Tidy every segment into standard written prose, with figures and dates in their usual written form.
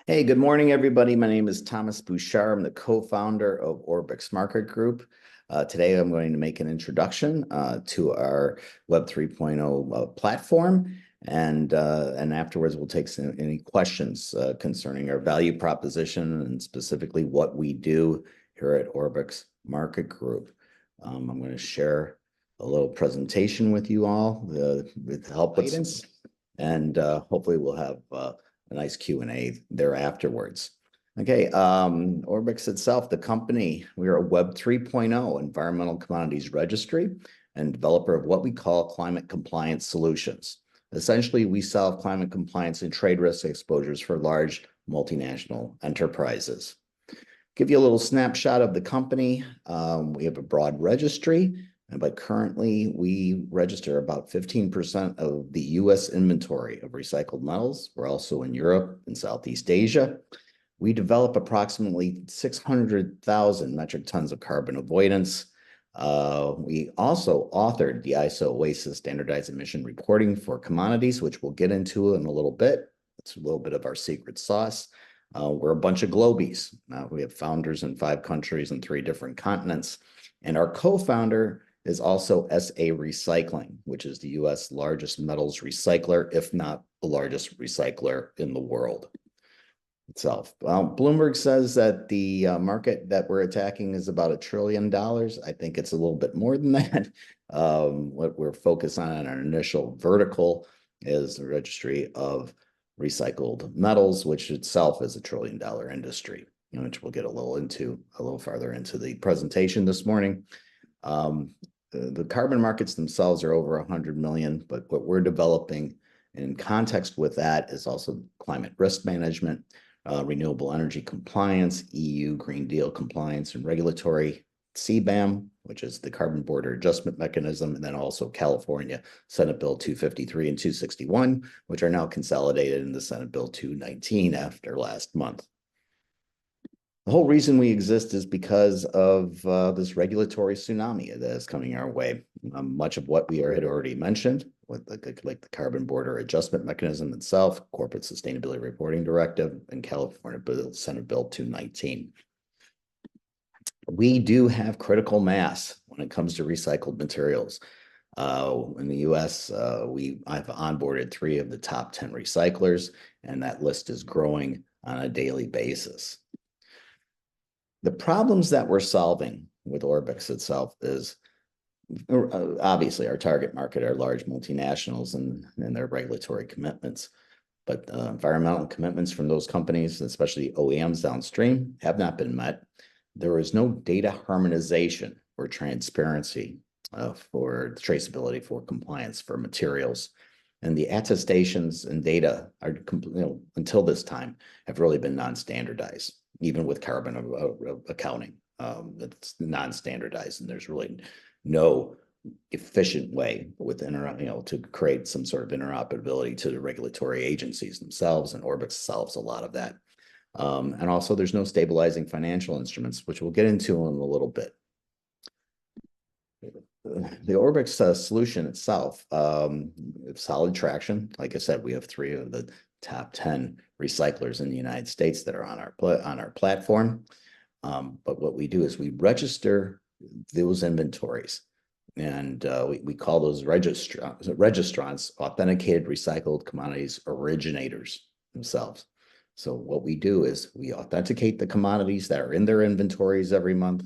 Hey, good morning, everybody. My name is Thomas Buchar. I'm the co-founder of Orbex Market Group. Today, I'm going to make an introduction to our Web 3.0 platform, and afterwards, we'll take any questions concerning our value proposition and specifically what we do here at Orbex Market Group. I'm going to share a little presentation with you all with help with guidance, and hopefully, we'll have a nice Q&A there afterwards. Okay, Orbex itself, the company, we are a Web 3.0 environmental commodities registry and developer of what we call climate compliance solutions. Essentially, we solve climate compliance and trade risk exposures for large multinational enterprises. Give you a little snapshot of the company. We have a broad registry, but currently we register about 15% of the US inventory of recycled metals. We're also in Europe and Southeast Asia. We develop approximately 600,000 metric tons of carbon avoidance. We also authored the ISO OASIS standardized emission reporting for commodities, which we'll get into in a little bit. It's a little bit of our secret sauce. We're a bunch of globies. We have founders in 5 countries and 3 different continents. And our co-founder is also SA Recycling, which is the US largest metals recycler, if not the largest recycler in the world itself. Bloomberg says that the market that we're attacking is about $1 trillion. I think it's a little bit more than that. What we're focused on in our initial vertical is the registry of recycled metals, which itself is $1 trillion industry, which we'll get a little farther into the presentation this morning. The carbon markets themselves are over 100 million, but what we're developing in context with that is also climate risk management, renewable energy compliance, EU Green Deal compliance, and regulatory CBAM, which is the Carbon Border Adjustment Mechanism, and then also California Senate Bill 253 and 261, which are now consolidated in the Senate Bill 219 after last month. The whole reason we exist is because of this regulatory tsunami that is coming our way. Much of what we had already mentioned, with like the Carbon Border Adjustment Mechanism itself, Corporate Sustainability Reporting Directive, and California Senate Bill 219. We do have critical mass when it comes to recycled materials. In the US, I've onboarded 3 of the top 10 recyclers, and that list is growing on a daily basis. The problems that we're solving with Orbex itself is obviously our target market are large multinationals and their regulatory commitments. But environmental commitments from those companies, especially OEMs downstream, have not been met. There is no data harmonization or transparency for traceability, for compliance, for materials. And the attestations and data are, until this time, have really been non-standardized. Even with carbon accounting, it's non-standardized, and there's really no efficient way within, to create some sort of interoperability to the regulatory agencies themselves, and Orbex solves a lot of that. And also, there's no stabilizing financial instruments, which we'll get into in a little bit. The Orbex solution itself, solid traction. Like I said, we have 3 of the top 10 recyclers in the United States that are on our platform. But what we do is we register those inventories, and we call those registrants authenticated recycled commodities originators themselves. So what we do is we authenticate the commodities that are in their inventories every month.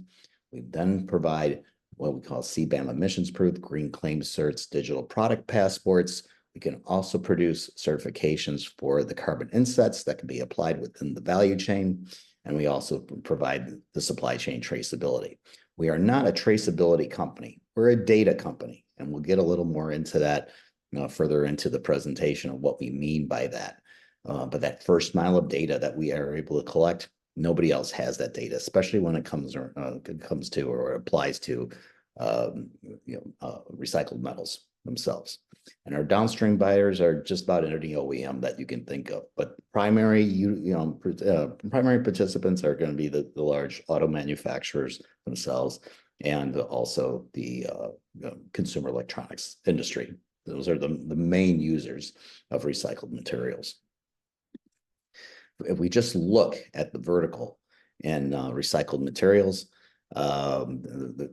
We then provide what we call CBAM emissions proof, green claim certs, digital product passports. We can also produce certifications for the carbon insets that can be applied within the value chain. And we also provide the supply chain traceability. We are not a traceability company. We're a data company. And we'll get a little more into that further into the presentation of what we mean by that. But that first mile of data that we are able to collect, nobody else has that data, especially when it comes to or applies to recycled metals themselves. And our downstream buyers are just about any OEM that you can think of. But primary participants are going to be the large auto manufacturers themselves, and also the consumer electronics industry. Those are the main users of recycled materials. if we just look at the vertical in recycled materials, the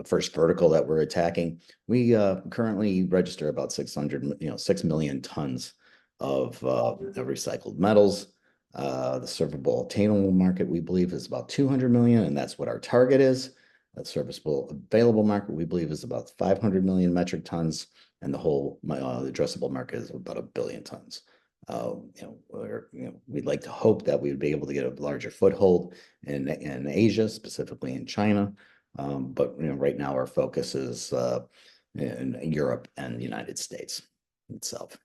first vertical that we're attacking, we currently register about 6 million tons of recycled metals. The serviceable attainable market, we believe, is about 200 million, and that's what our target is. The serviceable available market, we believe, is about 500 million metric tons, and the whole addressable market is about 1 billion tons. We'd like to hope that we would be able to get a larger foothold in Asia, specifically in China. But right now our focus is in Europe and the United States itself.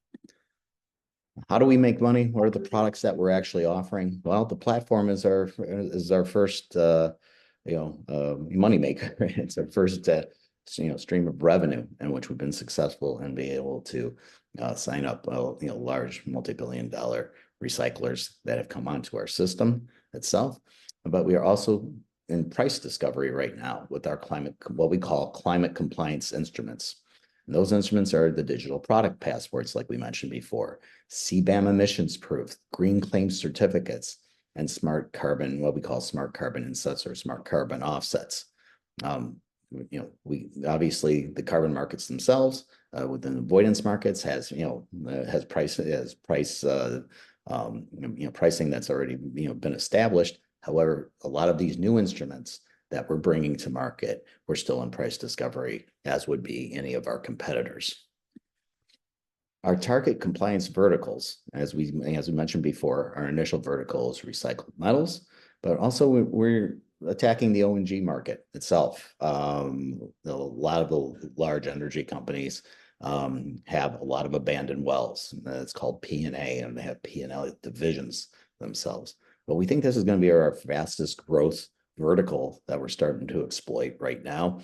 How do we make money? What are the products that we're actually offering? Well, the platform is our first money maker. It's our first stream of revenue in which we've been successful and be able to sign up large multi-billion-dollar recyclers that have come onto our system itself. But we are also in price discovery right now with our what we call climate compliance instruments. And those instruments are the digital product passports, like we mentioned before, CBAM emissions proof, green claim certificates, and smart carbon, what we call smart carbon insets or smart carbon offsets. We obviously the carbon markets themselves within avoidance markets has pricing that's already been established. However, a lot of these new instruments that we're bringing to market, we're still in price discovery, as would be any of our competitors. Our target compliance verticals, as we mentioned before, our initial vertical is recycled metals, but also we're attacking the O&G market itself. A lot of the large energy companies have a lot of abandoned wells. It's called P&A, and they have P&L divisions themselves. But we think this is going to be our fastest growth vertical that we're starting to exploit right now.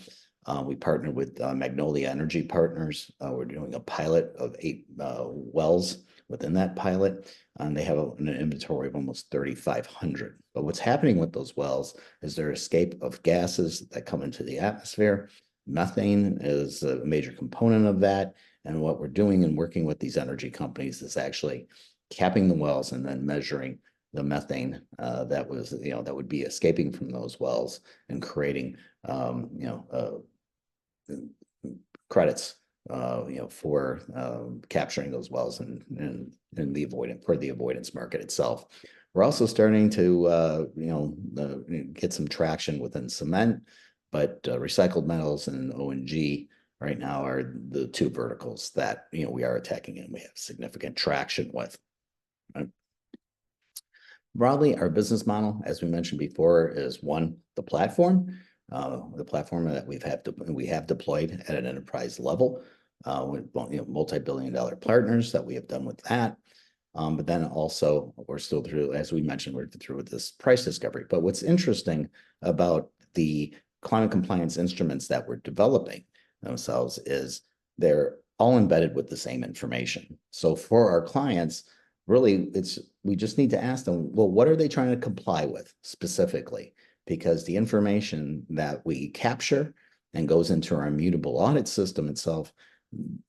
We partnered with Magnolia Energy Partners. We're doing a pilot of 8 wells within that pilot, and they have an inventory of almost 3,500. But what's happening with those wells is their escape of gases that come into the atmosphere. Methane is a major component of that. And what we're doing and working with these energy companies is actually capping the wells and then measuring the methane that would be escaping from those wells and creating credits for capturing those wells and the avoidance market itself. We're also starting to get some traction within cement, but recycled metals and O&G right now are the 2 verticals that we are attacking and we have significant traction with. Right? Broadly, our business model, as we mentioned before, is the platform that we have deployed at an enterprise level with multi-billion-dollar partners that we have done with that. But then also we're still through, as we mentioned, we're through with this price discovery. But what's interesting about the climate compliance instruments that we're developing themselves is they're all embedded with the same information. So for our clients, really, we just need to ask them, well, what are they trying to comply with specifically? Because the information that we capture and goes into our immutable audit system itself,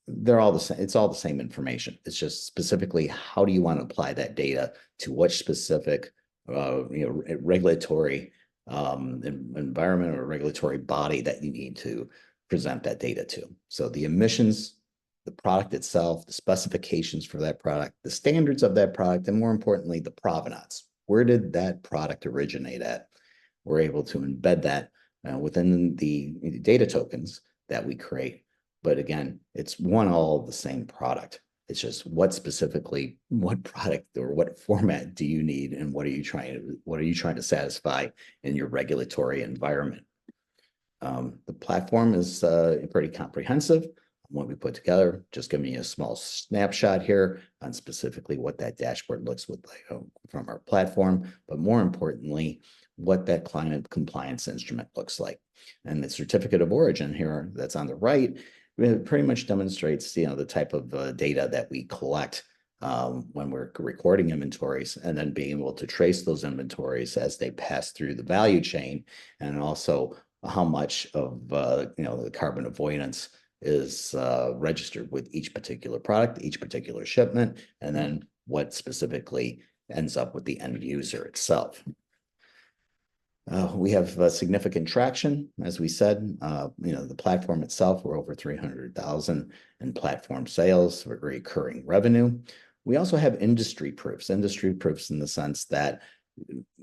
they're all the same. It's all the same information. It's just specifically how do you want to apply that data to what specific regulatory environment or regulatory body that you need to present that data to. So the emissions, the product itself, the specifications for that product, the standards of that product, and more importantly, the provenance. Where did that product originate at? We're able to embed that within the data tokens that we create. But again, it's all the same product. It's just what product or what format do you need, and what are you trying to satisfy in your regulatory environment? The platform is pretty comprehensive. What we put together, just giving you a small snapshot here on specifically what that dashboard looks like from our platform, but more importantly, what that climate compliance instrument looks like. And the certificate of origin here that's on the right, it pretty much demonstrates the type of data that we collect when we're recording inventories, and then being able to trace those inventories as they pass through the value chain, and also how much of the carbon avoidance is registered with each particular product, each particular shipment, and then what specifically ends up with the end user itself. We have significant traction, as we said. The platform itself, we're over 300,000 in platform sales for recurring revenue. We also have industry proofs in the sense that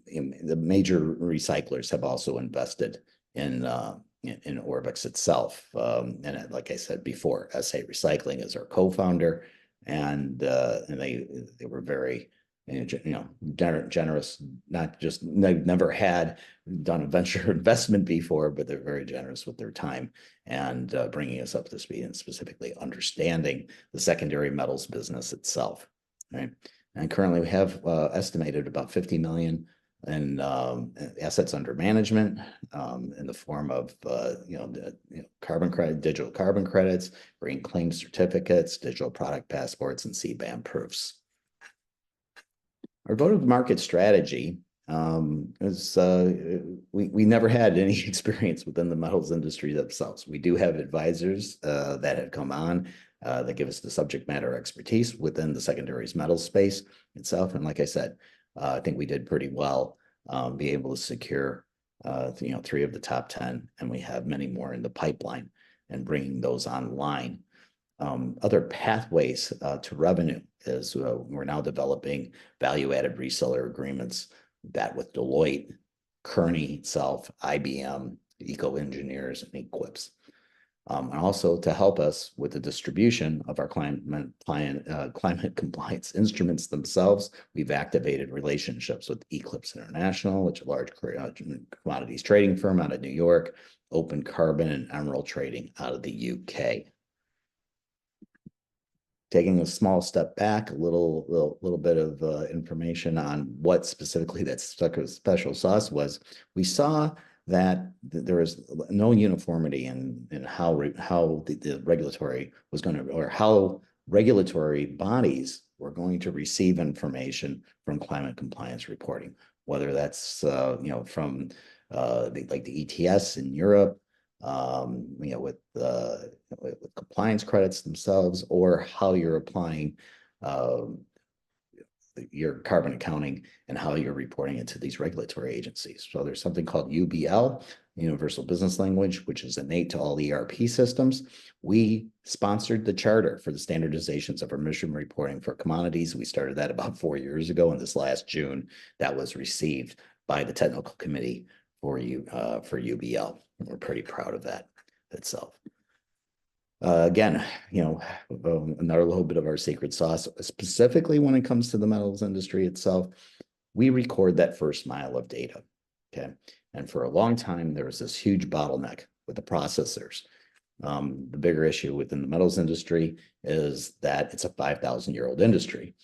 the major recyclers have also invested in Orbex itself. And like I said before, SA Recycling is our co-founder, and they were very generous. Not just they've never had done a venture investment before, but they're very generous with their time and bringing us up to speed and specifically understanding the secondary metals business itself. Right, and currently we have estimated about 50 million in assets under management in the form of carbon credit, digital carbon credits, green claim certificates, digital product passports, and CBAM proofs. Our go-to-market strategy is we never had any experience within the metals industry themselves. We do have advisors that have come on that give us the subject matter expertise within the secondaries metals space itself. And like I said, I think we did pretty well, be able to secure 3 of the top 10, and we have many more in the pipeline and bringing those online. Other pathways to revenue is we're now developing value-added reseller agreements that with Deloitte, Kearney itself, IBM, Eco Engineers, and Equips. And also to help us with the distribution of our climate compliance instruments themselves, we've activated relationships with Eclipse International, which is a large commodities trading firm out of New York, Open Carbon and Emerald Trading out of the UK. Taking a small step back, a little bit of information on what specifically that special sauce was. We saw that there was no uniformity in how the regulatory was going to, or how regulatory bodies were going to receive information from climate compliance reporting, whether that's from like the ETS in Europe, with compliance credits themselves, or how you're applying your carbon accounting and how you're reporting it to these regulatory agencies. So there's something called UBL, Universal Business Language, which is innate to all ERP systems. We sponsored the charter for the standardizations of emission reporting for commodities. We started that about 4 years ago, and this last June, that was received by the technical committee for UBL. And we're pretty proud of that itself. Again, another little bit of our secret sauce, specifically when it comes to the metals industry itself, we record that first mile of data. Okay. And for a long time, there was this huge bottleneck with the processors. The bigger issue within the metals industry is that it's a 5,000-year-old industry.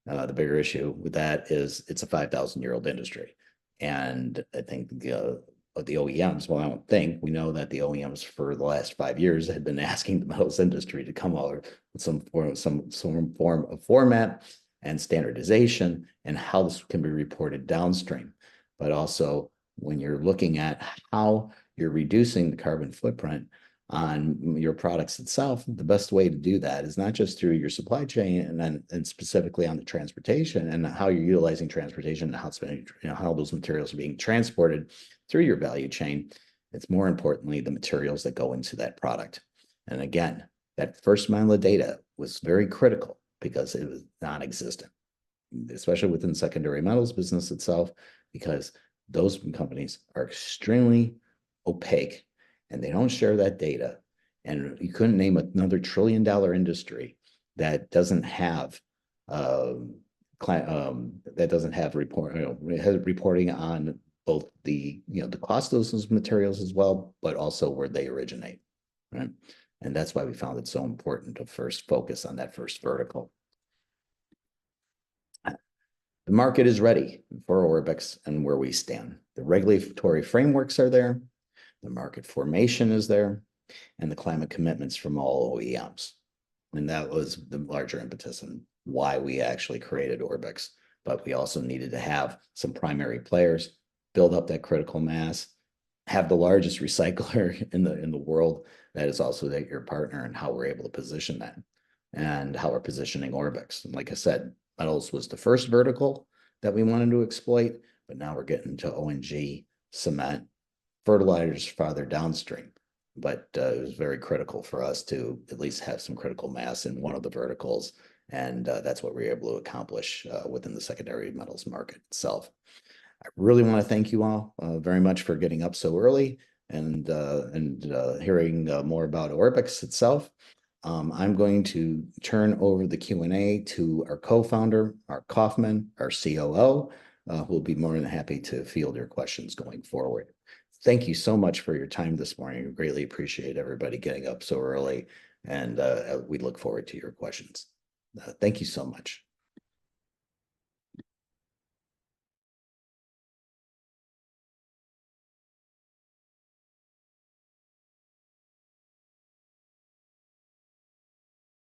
The bigger issue with that is it's a 5,000-year-old industry. And I think the OEMs, well, I don't think, we know that the OEMs for the last 5 years had been asking the metals industry to come out with some form of format and standardization and how this can be reported downstream. But also when you're looking at how you're reducing the carbon footprint on your products itself, the best way to do that is not just through your supply chain and specifically on the transportation and how you're utilizing transportation and how it's been, how those materials are being transported through your value chain. It's more importantly the materials that go into that product. And again, that first mile of data was very critical because it was non-existent, especially within the secondary metals business itself, because those companies are extremely opaque and they don't share that data. And you couldn't name another $1 trillion industry that doesn't have reporting on both the cost of those materials as well, but also where they originate, right? And that's why we found it so important to first focus on that first vertical. The market is ready for Orbex and where we stand. The regulatory frameworks are there, the market formation is there, and the climate commitments from all OEMs. And that was the larger impetus and why we actually created Orbex. But we also needed to have some primary players, build up that critical mass, have the largest recycler in the world that is also your partner, and how we're able to position that and how we're positioning Orbex. And like I said, metals was the first vertical that we wanted to exploit, but now we're getting to ONG, cement, fertilizers farther downstream. But it was very critical for us to at least have some critical mass in one of the verticals. And that's what we were able to accomplish within the secondary metals market itself. I really want to thank you all very much for getting up so early and hearing more about Orbex itself. I'm going to turn over the Q&A to our co-founder, Mark Kaufman, our COO, who will be more than happy to field your questions going forward. Thank you so much for your time this morning. We greatly appreciate everybody getting up so early, and we look forward to your questions. Thank you so much.